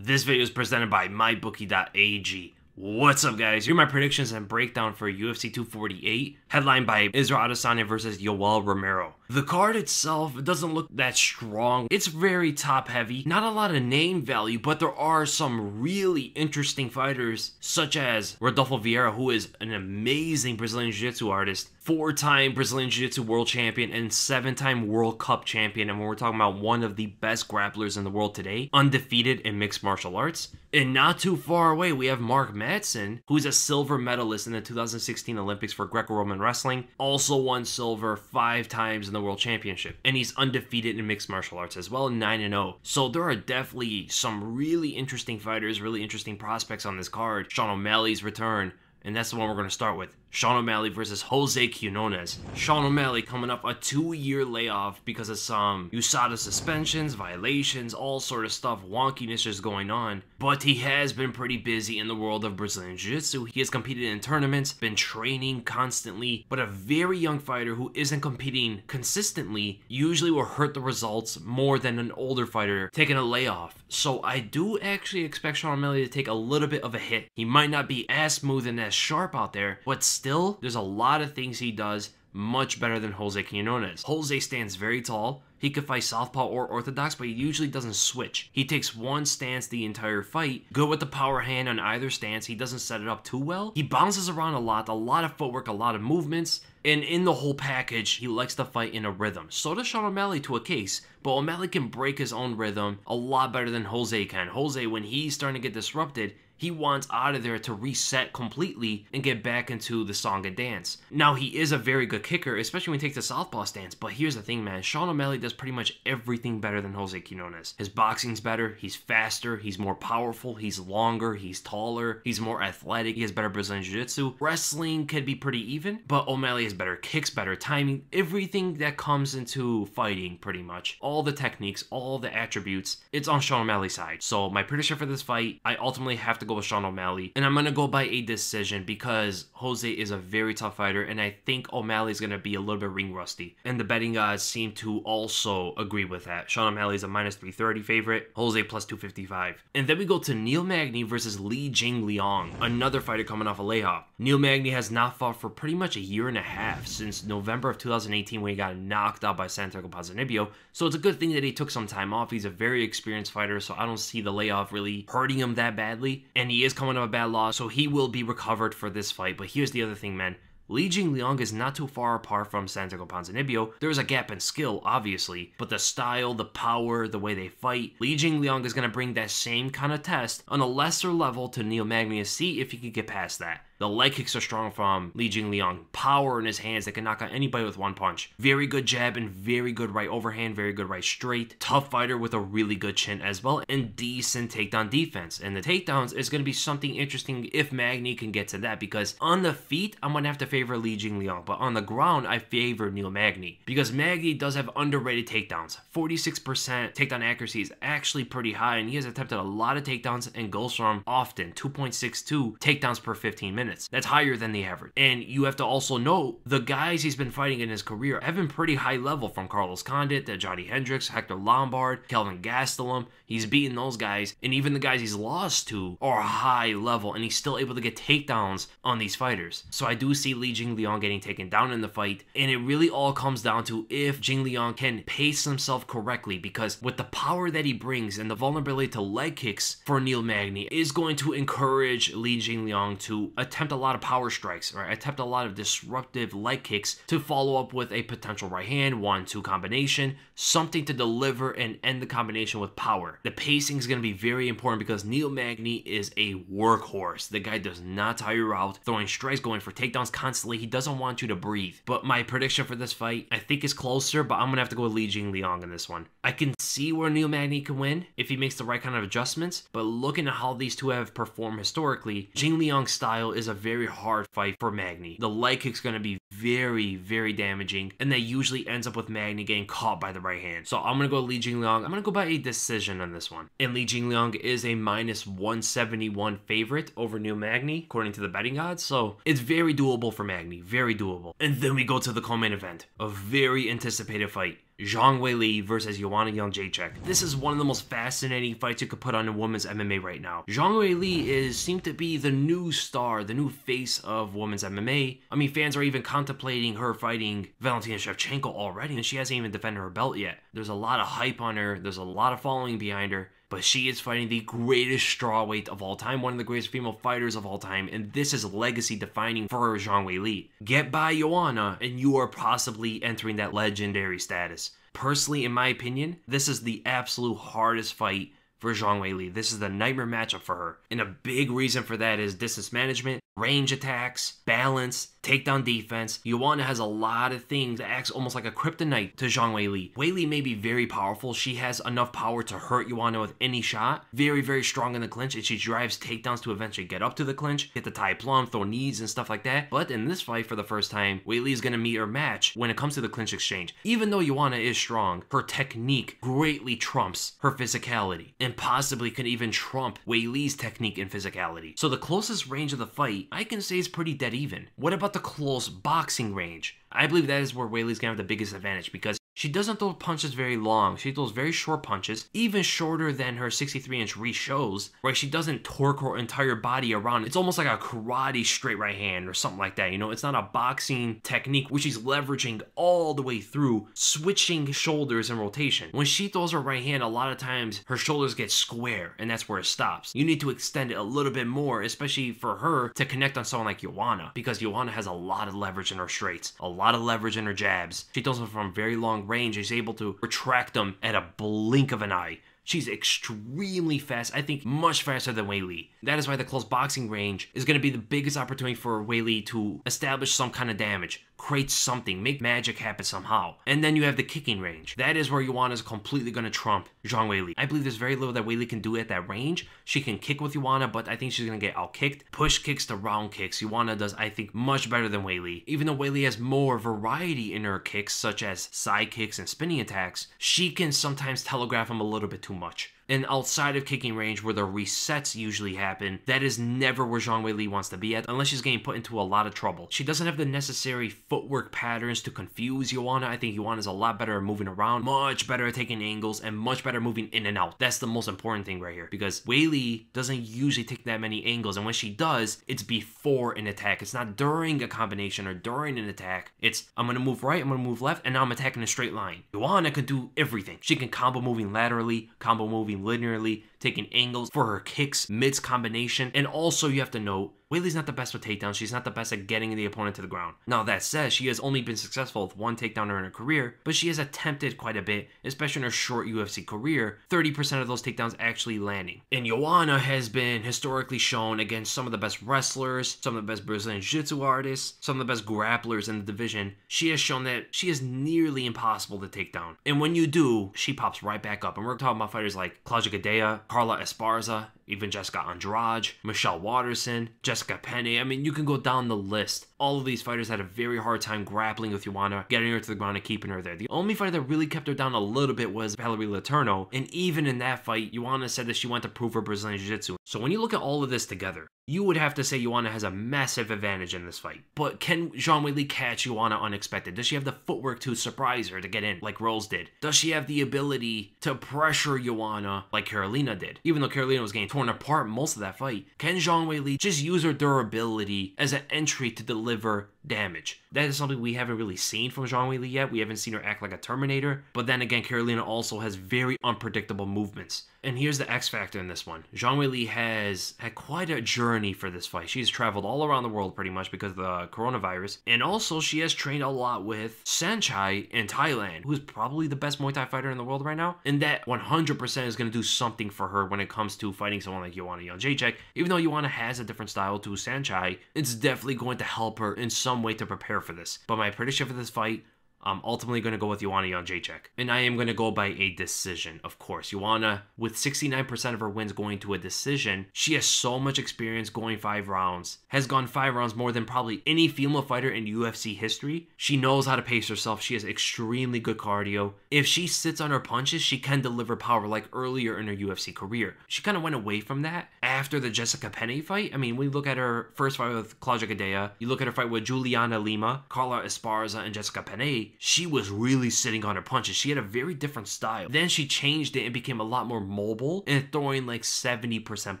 This video is presented by mybookie.ag. What's up, guys? Here are my predictions and breakdown for UFC 248, headlined by Israel Adesanya versus Yoel Romero. The card itself doesn't look that strong. It's very top heavy, not a lot of name value, but there are some really interesting fighters, such as Rodolfo Vieira, who is an amazing Brazilian Jiu-Jitsu artist, 4-time Brazilian Jiu-Jitsu world champion, and 7-time World Cup champion. And we're talking about one of the best grapplers in the world today, undefeated in mixed martial arts. And not too far away, we have Mark Madsen, who's a silver medalist in the 2016 Olympics for Greco-Roman wrestling, also won silver 5 times in the World Championship, and he's undefeated in mixed martial arts as well, 9-0. So there are definitely some really interesting fighters, really interesting prospects on this card. Sean O'Malley's return, and that's the one we're going to start with. Sean O'Malley versus Jose Quinonez. Sean O'Malley coming up a 2-year layoff because of some USADA suspensions, violations, all sort of stuff, wonkiness just going on. But he has been pretty busy in the world of Brazilian Jiu-Jitsu. He has competed in tournaments, been training constantly, but a very young fighter who isn't competing consistently usually will hurt the results more than an older fighter taking a layoff. So I do actually expect Sean O'Malley to take a little bit of a hit. He might not be as smooth and as sharp out there, but still, there's a lot of things he does much better than Jose Quinonez. Jose stands very tall. He could fight southpaw or orthodox, but he usually doesn't switch. He takes one stance the entire fight, good with the power hand on either stance. He doesn't set it up too well. He bounces around a lot of footwork, a lot of movements, and in the whole package, he likes to fight in a rhythm. So does Sean O'Malley to a case, but O'Malley can break his own rhythm a lot better than Jose can. Jose, when he's starting to get disrupted, he wants out of there to reset completely and get back into the song and dance. Now, he is a very good kicker, especially when he takes the southpaw stance, but here's the thing, man. Sean O'Malley does pretty much everything better than Jose Quinonez. His boxing's better, he's faster, he's more powerful, he's longer, he's taller, he's more athletic, he has better Brazilian Jiu-Jitsu. Wrestling could be pretty even, but O'Malley has better kicks, better timing, everything that comes into fighting, pretty much. All the techniques, all the attributes, it's on Sean O'Malley's side. So my prediction for this fight, I ultimately have to go with Sean O'Malley, and I'm going to go by a decision because Jose is a very tough fighter, and I think O'Malley is going to be a little bit ring rusty, and the betting gods seem to also agree with that. Sean O'Malley is a minus 330 favorite, Jose plus 255. And then we go to Neil Magny versus Jingliang, another fighter coming off a layoff. Neil Magny has not fought for pretty much a year and a half, since November of 2018 when he got knocked out by Santiago Ponzinibbio, so it's a good thing that he took some time off. He's a very experienced fighter, so I don't see the layoff really hurting him that badly, and he is coming off a bad loss, so he will be recovered for this fight. But here's the other thing, man. Jingliang is not too far apart from Santiago Ponzinibbio. There is a gap in skill, obviously, but the style, the power, the way they fight, Jingliang is going to bring that same kind of test on a lesser level to Neil Magny to see if he can get past that. The leg kicks are strong from Jingliang. Power in his hands that can knock out anybody with one punch. Very good jab and very good right overhand, very good right straight. Tough fighter with a really good chin as well, and decent takedown defense. And the takedowns is going to be something interesting if Magny can get to that, because on the feet, I'm going to have to favor Jingliang, but on the ground, I favor Neil Magny, because Magny does have underrated takedowns. 46% takedown accuracy is actually pretty high, and he has attempted a lot of takedowns and goes from often 2.62 takedowns per 15 minutes. That's higher than the average. And you have to also know the guys he's been fighting in his career have been pretty high level, from Carlos Condit to Johnny Hendricks, Hector Lombard, Kelvin Gastelum. He's beaten those guys, and even the guys he's lost to are high level, and he's still able to get takedowns on these fighters. So I do see Jingliang getting taken down in the fight, and it really all comes down to if Jingliang can pace himself correctly, because with the power that he brings and the vulnerability to leg kicks for Neil Magny is going to encourage Jingliang to attempt a lot of power strikes, right? Attempt a lot of disruptive leg kicks to follow up with a potential right hand 1-2 combination, something to deliver and end the combination with power. The pacing is going to be very important because Neil Magny is a workhorse. The guy does not tire you out, throwing strikes, going for takedowns constantly. He doesn't want you to breathe. But my prediction for this fight, I think, is closer, but I'm going to have to go with Jingliang in this one. I can see where Neil Magny can win if he makes the right kind of adjustments, but looking at how these two have performed historically, Jingliang's style is a very hard fight for Magny. The leg kick's going to be very, very damaging, and that usually ends up with Magny getting caught by the right hand. So I'm going to go Jingliang. I'm going to go by a decision on this one. And Jingliang is a minus 171 favorite over Neil Magny, according to the betting gods. So it's very doable for Magny. Very doable. And then we go to the co-main event. A very anticipated fight. Zhang Weili versus Joanna Jedrzejczyk. This is one of the most fascinating fights you could put on in women's MMA right now. Zhang Weili seemed to be the new star, the new face of women's MMA. I mean, fans are even contemplating her fighting Valentina Shevchenko already, and she hasn't even defended her belt yet. There's a lot of hype on her. There's a lot of following behind her. But she is fighting the greatest strawweight of all time, one of the greatest female fighters of all time, and this is legacy defining for Zhang Weili. Get by Joanna, and you are possibly entering that legendary status. Personally, in my opinion, this is the absolute hardest fight for Zhang Weili. This is the nightmare matchup for her. And a big reason for that is distance management, range attacks, balance, takedown defense. Joanna has a lot of things that acts almost like a kryptonite to Zhang Weili. Weili may be very powerful. She has enough power to hurt Joanna with any shot. Very, very strong in the clinch, and she drives takedowns to eventually get up to the clinch, hit the tie plum, throw knees and stuff like that. But in this fight, for the first time, Weili is going to meet her match when it comes to the clinch exchange. Even though Joanna is strong, her technique greatly trumps her physicality, and possibly could even trump Weili's technique and physicality. So the closest range of the fight, I can say, is pretty dead even. What about the close boxing range? I believe that is where Weili's gonna have the biggest advantage, because she doesn't throw punches very long. She throws very short punches, even shorter than her 63-inch reach shows, where she doesn't torque her entire body around. It's almost like a karate straight right hand or something like that, you know? It's not a boxing technique which she's leveraging all the way through, switching shoulders and rotation. When she throws her right hand, a lot of times her shoulders get square, and that's where it stops. You need to extend it a little bit more, especially for her to connect on someone like Joanna, because Joanna has a lot of leverage in her straights, a lot of leverage in her jabs. She throws them from very long range. Is able to retract them at a blink of an eye. She's extremely fast, I think much faster than Weili. That is why the close boxing range is going to be the biggest opportunity for Weili to establish some kind of damage, create something, make magic happen somehow. And then you have the kicking range. That is where Joanna is completely going to trump Zhang Weili. I believe there's very little that Weili can do at that range. She can kick with Joanna, but I think she's going to get out-kicked. Push kicks to round kicks. Joanna does, I think, much better than Weili. Even though Weili has more variety in her kicks, such as side kicks and spinning attacks, she can sometimes telegraph them a little bit too much. And outside of kicking range, where the resets usually happen, that is never where Zhang Weili wants to be at, unless she's getting put into a lot of trouble. She doesn't have the necessary footwork patterns to confuse Joanna. I think Joanna's a lot better at moving around, much better at taking angles, and much better moving in and out. That's the most important thing right here, because Weili doesn't usually take that many angles, and when she does, it's before an attack. It's not during a combination or during an attack. It's, I'm gonna move right, I'm gonna move left, and now I'm attacking a straight line. Joanna can do everything. She can combo moving laterally, combo moving linearly, taking angles for her kicks, mids combination. And also you have to note, Weili's not the best with takedowns. She's not the best at getting the opponent to the ground. Now that said, she has only been successful with one takedowner in her career, but she has attempted quite a bit, especially in her short UFC career, 30% of those takedowns actually landing. And Joanna has been historically shown against some of the best wrestlers, some of the best Brazilian Jiu-Jitsu artists, some of the best grapplers in the division. She has shown that she is nearly impossible to take down. And when you do, she pops right back up. And we're talking about fighters like Claudia Gadelha, Carla Esparza, even Jessica Andrade, Michelle Waterson, Jessica Penne. I mean, you can go down the list. All of these fighters had a very hard time grappling with Joanna, getting her to the ground and keeping her there. The only fighter that really kept her down a little bit was Valerie Letourneau, and even in that fight, Joanna said that she wanted to prove her Brazilian Jiu-Jitsu. So when you look at all of this together, you would have to say Joanna has a massive advantage in this fight. But can Zhang Weili catch Joanna unexpected? Does she have the footwork to surprise her to get in like Rose did? Does she have the ability to pressure Joanna like Carolina did? Even though Carolina was getting torn apart most of that fight, can Zhang Weili just use her durability as an entry to deliver damage? That is something we haven't really seen from Zhang Weili yet. We haven't seen her act like a Terminator. But then again, Carolina also has very unpredictable movements. And here's the X factor in this one. Zhang Weili has had quite a journey for this fight. She's traveled all around the world pretty much because of the coronavirus. And also she has trained a lot with Saenchai in Thailand, who's probably the best Muay Thai fighter in the world right now. And that 100% is going to do something for her when it comes to fighting someone like Joanna Jedrzejczyk. Even though Joanna has a different style to Saenchai, it's definitely going to help her in some way to prepare for this. But my prediction for this fight, I'm ultimately going to go with Joanna Jedrzejczyk. And I am going to go by a decision, of course. Joanna, with 69% of her wins going to a decision, she has so much experience going 5 rounds. Has gone 5 rounds more than probably any female fighter in UFC history. She knows how to pace herself. She has extremely good cardio. If she sits on her punches, she can deliver power like earlier in her UFC career. She kind of went away from that after the Jessica Penne fight. I mean, we look at her first fight with Claudia Gadelha, you look at her fight with Juliana Lima, Carla Esparza, and Jessica Penne, she was really sitting on her punches. She had a very different style. Then she changed it and became a lot more mobile and throwing like 70%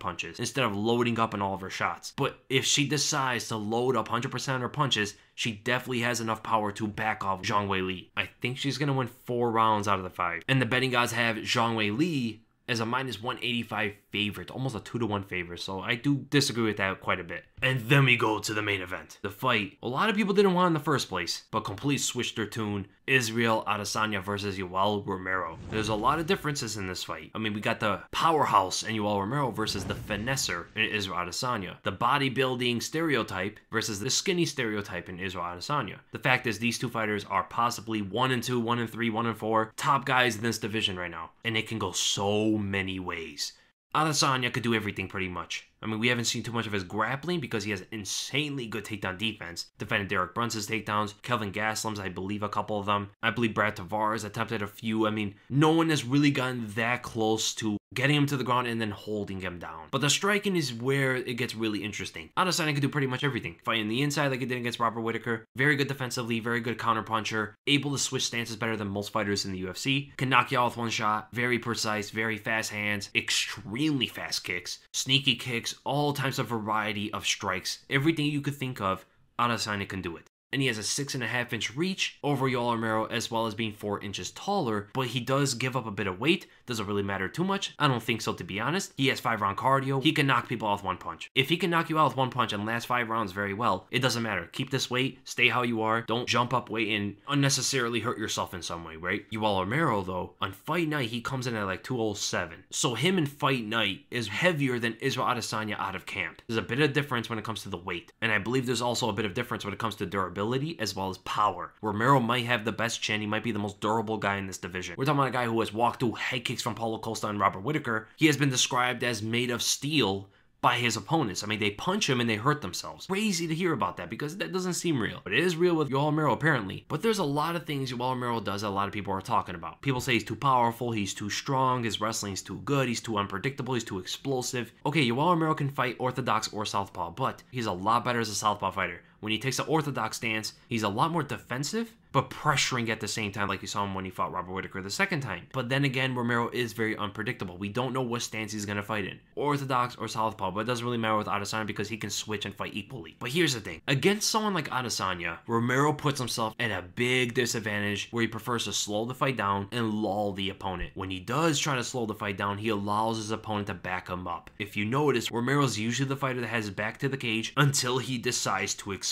punches instead of loading up on all of her shots. But if she decides to load up 100% of her punches, she definitely has enough power to back off Zhang Weili. I think she's going to win 4 rounds out of the 5. And the betting gods have Zhang Weili as a minus 185 favorite, almost a 2-to-1 favorite, so I do disagree with that quite a bit. And then we go to the main event. The fight a lot of people didn't want in the first place, but complete switched their tune. Israel Adesanya versus Yoel Romero. There's a lot of differences in this fight. I mean, we got the powerhouse in Yoel Romero versus the finesser in Israel Adesanya. The bodybuilding stereotype versus the skinny stereotype in Israel Adesanya. The fact is, these two fighters are possibly 1-2, 1-3, 1-4 top guys in this division right now, and it can go so many ways. Adesanya could do everything pretty much. I mean, we haven't seen too much of his grappling because he has insanely good takedown defense. Defended Derek Brunson's takedowns, Kelvin Gastelum's, I believe a couple of them. I believe Brad Tavares attempted a few. I mean, no one has really gotten that close to getting him to the ground and then holding him down. But the striking is where it gets really interesting. Adesanya can do pretty much everything. Fighting the inside like he did against Robert Whittaker. Very good defensively, very good counterpuncher. Able to switch stances better than most fighters in the UFC. Can knock you out with one shot. Very precise, very fast hands. Extremely fast kicks. Sneaky kicks. All types of variety of strikes. Everything you could think of, Adesanya can do it. And he has a 6.5-inch reach over Yoel Romero, as well as being 4 inches taller, but he does give up a bit of weight. Doesn't really matter too much. I don't think so, to be honest. He has 5-round cardio. He can knock people out with one punch. If he can knock you out with one punch and last 5 rounds very well, it doesn't matter. Keep this weight, stay how you are, don't jump up weight and unnecessarily hurt yourself in some way, right? Yoel Romero, though, on fight night, he comes in at like 207. So him in fight night is heavier than Israel Adesanya out of camp. There's a bit of difference when it comes to the weight. And I believe there's also a bit of difference when it comes to durability as well as power. Romero might have the best chin. He might be the most durable guy in this division. We're talking about a guy who has walked through head kicks from Paulo Costa and Robert Whittaker. He has been described as made of steel by his opponents. I mean, they punch him and they hurt themselves. Crazy to hear about that because that doesn't seem real. But it is real with Yoel Romero apparently. But there's a lot of things Yoel Romero does that a lot of people are talking about. People say he's too powerful, he's too strong, his wrestling's too good, he's too unpredictable, he's too explosive. Okay, Yoel Romero can fight orthodox or southpaw, but he's a lot better as a southpaw fighter. When he takes an orthodox stance, he's a lot more defensive, but pressuring at the same time, like you saw him when he fought Robert Whittaker the second time. But then again, Romero is very unpredictable. We don't know what stance he's going to fight in. Orthodox or southpaw, but it doesn't really matter with Adesanya because he can switch and fight equally. But here's the thing. Against someone like Adesanya, Romero puts himself at a big disadvantage where he prefers to slow the fight down and lull the opponent. When he does try to slow the fight down, he allows his opponent to back him up. If you notice, Romero's usually the fighter that has his back to the cage until he decides to explode.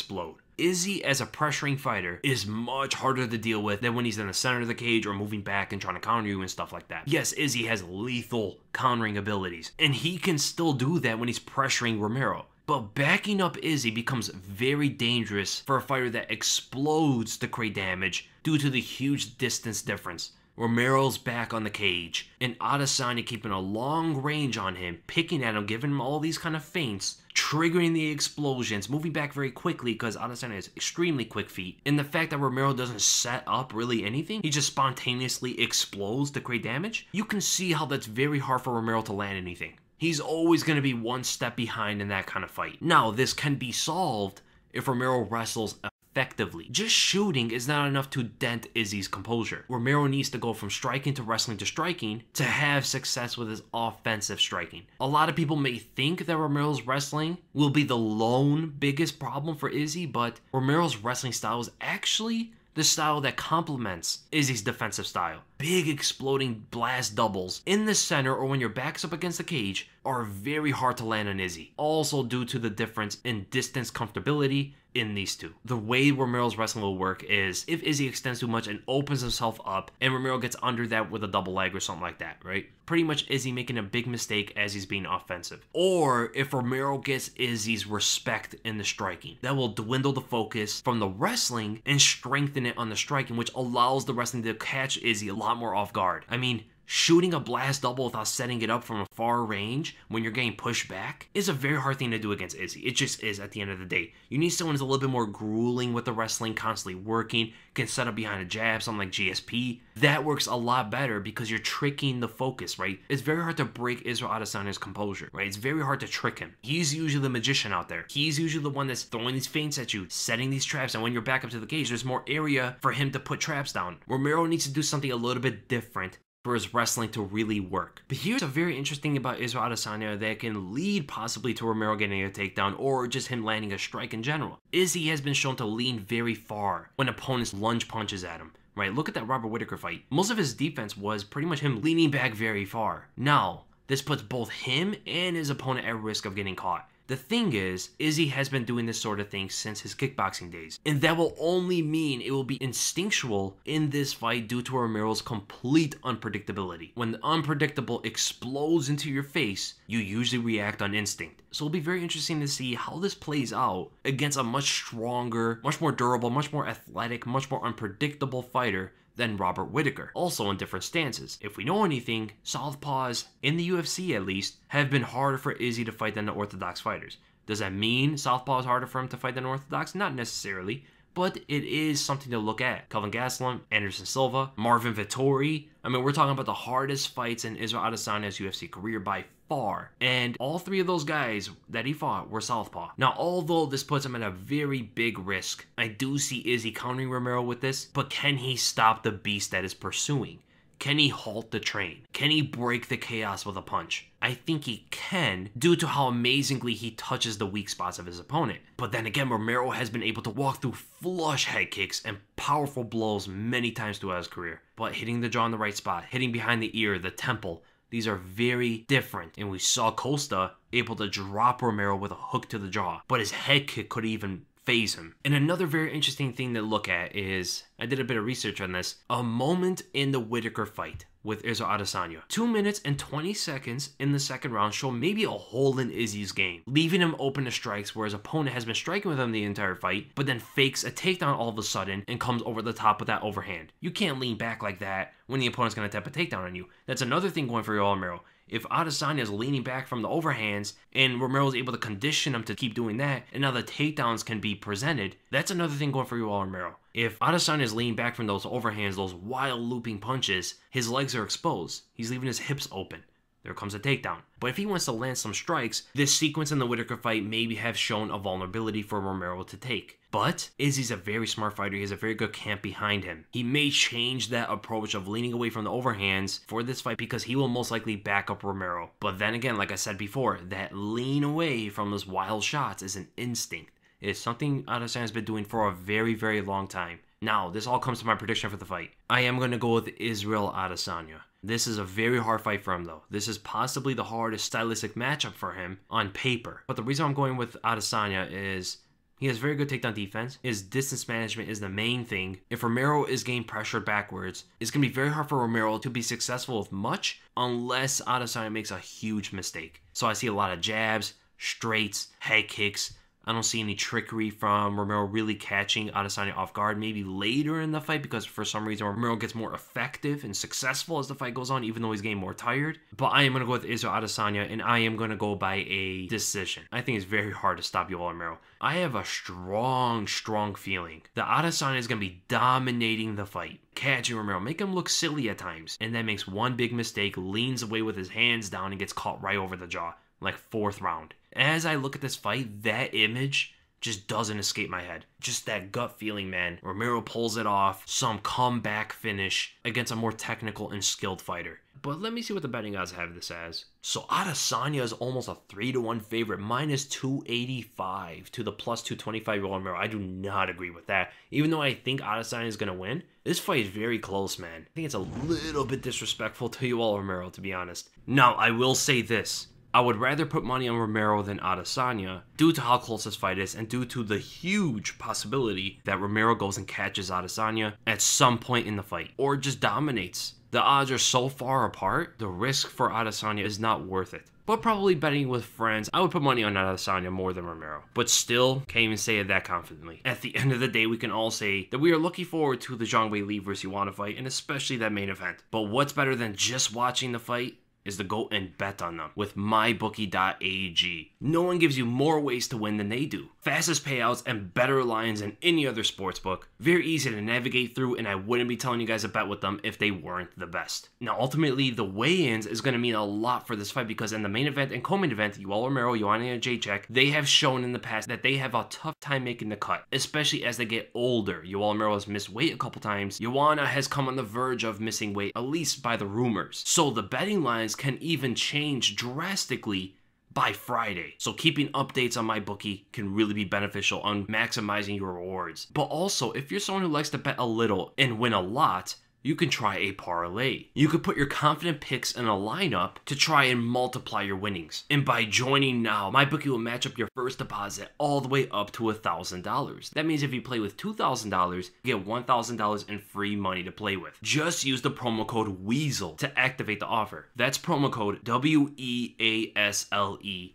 Izzy, as a pressuring fighter, is much harder to deal with than when he's in the center of the cage or moving back and trying to counter you and stuff like that. Yes, Izzy has lethal countering abilities, and he can still do that when he's pressuring Romero. But backing up Izzy becomes very dangerous for a fighter that explodes to create damage due to the huge distance difference. Romero's back on the cage, and Adesanya keeping a long range on him, picking at him, giving him all these kind of feints, triggering the explosions, moving back very quickly because Adesanya has extremely quick feet. And the fact that Romero doesn't set up really anything, he just spontaneously explodes to create damage, you can see how that's very hard for Romero to land anything. He's always going to be one step behind in that kind of fight. Now, this can be solved if Romero wrestles effectively. Just shooting is not enough to dent Izzy's composure. Romero needs to go from striking to wrestling to striking to have success with his offensive striking. A lot of people may think that Romero's wrestling will be the lone biggest problem for Izzy, but Romero's wrestling style is actually the style that complements Izzy's defensive style. Big exploding blast doubles in the center or when your back's up against the cage are very hard to land on Izzy. Also due to the difference in distance comfortability in these two. The way Romero's wrestling will work is if Izzy extends too much and opens himself up and Romero gets under that with a double leg or something like that, right? Pretty much Izzy making a big mistake as he's being offensive. Or if Romero gets Izzy's respect in the striking, that will dwindle the focus from the wrestling and strengthen it on the striking, which allows the wrestling to catch Izzy a lot more off guard. I mean, Shooting a blast double without setting it up from a far range when you're getting pushed back is a very hard thing to do against Izzy. It just is at the end of the day. You need someone who's a little bit more grueling with the wrestling, constantly working, can set up behind a jab, something like GSP. That works a lot better because you're tricking the focus, right? It's very hard to break Israel Adesanya's composure, right? It's very hard to trick him. He's usually the magician out there. He's usually the one that's throwing these feints at you, setting these traps, and when you're back up to the cage, there's more area for him to put traps down. Romero needs to do something a little bit different for his wrestling to really work. But here's a very interesting thing about Israel Adesanya that can lead possibly to Romero getting a takedown or just him landing a strike in general. Izzy has been shown to lean very far when opponents lunge punches at him. Right, look at that Robert Whittaker fight. Most of his defense was pretty much him leaning back very far. Now, this puts both him and his opponent at risk of getting caught. The thing is, Izzy has been doing this sort of thing since his kickboxing days, and that will only mean it will be instinctual in this fight due to Romero's complete unpredictability. When the unpredictable explodes into your face, you usually react on instinct. So it'll be very interesting to see how this plays out against a much stronger, much more durable, much more athletic, much more unpredictable fighter than Robert Whittaker, also in different stances. If we know anything, southpaws, in the UFC at least, have been harder for Izzy to fight than the orthodox fighters. Does that mean southpaw is harder for him to fight than orthodox? Not necessarily, but it is something to look at. Kelvin Gastelum, Anderson Silva, Marvin Vettori. I mean, we're talking about the hardest fights in Israel Adesanya's UFC career by far. And all three of those guys that he fought were southpaw. Now, although this puts him at a very big risk, I do see Izzy countering Romero with this, but can he stop the beast that is pursuing? Can he halt the train? Can he break the chaos with a punch? I think he can, due to how amazingly he touches the weak spots of his opponent. But then again, Romero has been able to walk through flush head kicks and powerful blows many times throughout his career. But hitting the jaw in the right spot, hitting behind the ear, the temple, these are very different. And we saw Costa able to drop Romero with a hook to the jaw, but his head kick could even phase him. And another very interesting thing to look at is, I did a bit of research on this, a moment in the Whittaker fight with Israel Adesanya. 2 minutes and 20 seconds in the second round show maybe a hole in Izzy's game, leaving him open to strikes where his opponent has been striking with him the entire fight, but then fakes a takedown all of a sudden and comes over the top with that overhand. You can't lean back like that when the opponent's going to tap a takedown on you. That's another thing going for Yoel Romero. If Adesanya is leaning back from the overhands and Romero is able to condition him to keep doing that, and now the takedowns can be presented, that's another thing going for Yoel Romero. If Adesanya is leaning back from those overhands, those wild looping punches, his legs are exposed. He's leaving his hips open. There comes a takedown. But if he wants to land some strikes, this sequence in the Whittaker fight maybe have shown a vulnerability for Romero to take. But Izzy's a very smart fighter. He has a very good camp behind him. He may change that approach of leaning away from the overhands for this fight because he will most likely back up Romero. But then again, like I said before, that lean away from those wild shots is an instinct. It is something Adesanya's been doing for a very, very long time. Now, this all comes to my prediction for the fight. I am going to go with Israel Adesanya. This is a very hard fight for him, though. This is possibly the hardest stylistic matchup for him on paper. But the reason I'm going with Adesanya is he has very good takedown defense. His distance management is the main thing. If Romero is getting pressured backwards, it's going to be very hard for Romero to be successful with much unless Adesanya makes a huge mistake. So I see a lot of jabs, straights, head kicks. I don't see any trickery from Romero really catching Adesanya off guard. Maybe later in the fight because for some reason Romero gets more effective and successful as the fight goes on, even though he's getting more tired. But I am going to go with Israel Adesanya, and I am going to go by a decision. I think it's very hard to stop Yoel Romero. I have a strong feeling that Adesanya is going to be dominating the fight, catching Romero, make him look silly at times, and then makes one big mistake, leans away with his hands down, and gets caught right over the jaw, like 4th round. As I look at this fight, that image just doesn't escape my head. Just that gut feeling, man. Romero pulls it off, some comeback finish against a more technical and skilled fighter. But let me see what the betting odds have this as. So Adesanya is almost a 3-1 favorite, minus 285 to the plus 225 Yoel Romero. I do not agree with that. Even though I think Adesanya is going to win, this fight is very close, man. I think it's a little bit disrespectful to Yoel Romero, to be honest. Now, I will say this. I would rather put money on Romero than Adesanya due to how close this fight is and due to the huge possibility that Romero goes and catches Adesanya at some point in the fight or just dominates. The odds are so far apart, the risk for Adesanya is not worth it. but probably betting with friends, I would put money on Adesanya more than Romero. But still, can't even say it that confidently. At the end of the day, we can all say that we are looking forward to the Zhang Weili versus Joanna fight, and especially that main event. But what's better than just watching the fight is to go and bet on them with mybookie.ag. No one gives you more ways to win than they do. Fastest payouts and better lines than any other sportsbook. Very easy to navigate through, and I wouldn't be telling you guys to bet with them if they weren't the best. Now, ultimately, the weigh-ins is going to mean a lot for this fight because in the main event and co-main event, Yoel Romero, Joanna Jedrzejczyk, they have shown in the past that they have a tough time making the cut, especially as they get older. Yoel Romero has missed weight a couple times. Joanna has come on the verge of missing weight, at least by the rumors. So the betting lines can even change drastically by Friday. So keeping updates on MyBookie can really be beneficial on maximizing your rewards. But also, if you're someone who likes to bet a little and win a lot, you can try a parlay. You could put your confident picks in a lineup to try and multiply your winnings. And by joining now, MyBookie will match up your first deposit all the way up to $1,000. That means if you play with $2,000, you get $1,000 in free money to play with. Just use the promo code WEASEL to activate the offer. That's promo code WEASLE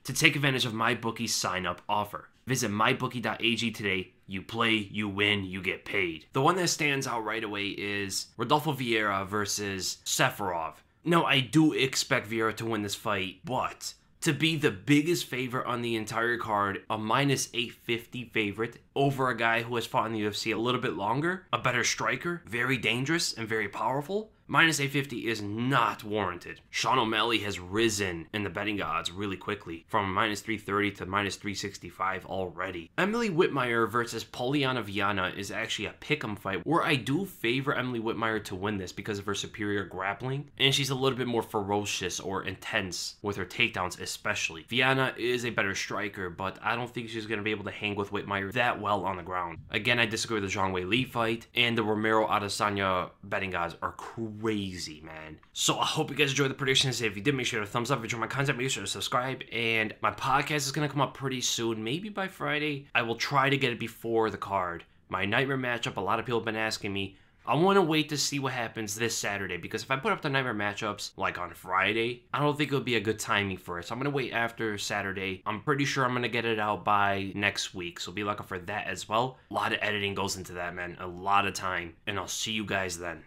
to take advantage of MyBookie's sign-up offer. Visit mybookie.ag today. You play, you win, you get paid. The one that stands out right away is Rodolfo Vieira versus Safarov. Now, I do expect Vieira to win this fight, but to be the biggest favorite on the entire card, a minus 850 favorite over a guy who has fought in the UFC a little bit longer, a better striker, very dangerous and very powerful, minus 850 is not warranted. Sean O'Malley has risen in the betting odds really quickly from minus 330 to minus 365 already. Emily Whitmire versus Poliana Viana is actually a pick'em fight where I do favor Emily Whitmire to win this because of her superior grappling, and she's a little bit more ferocious or intense with her takedowns especially. Viana is a better striker, but I don't think she's going to be able to hang with Whitmire that well on the ground. Again, I disagree with the Zhang Weili fight, and the Romero Adesanya betting odds are crazy, man. So I hope you guys enjoyed the predictions. If you did, make sure to thumbs up. If you enjoyed my content, make sure to subscribe. And my podcast is going to come up pretty soon, maybe by Friday. I will try to get it before the card. My nightmare matchup, a lot of people have been asking me. I want to wait to see what happens this Saturday, because if I put up the nightmare matchups like on Friday, I don't think it would be a good timing for it. So I'm going to wait after Saturday. I'm pretty sure I'm going to get it out by next week, so be looking for that as well. A lot of editing goes into that, man. A lot of time, and I'll see you guys then.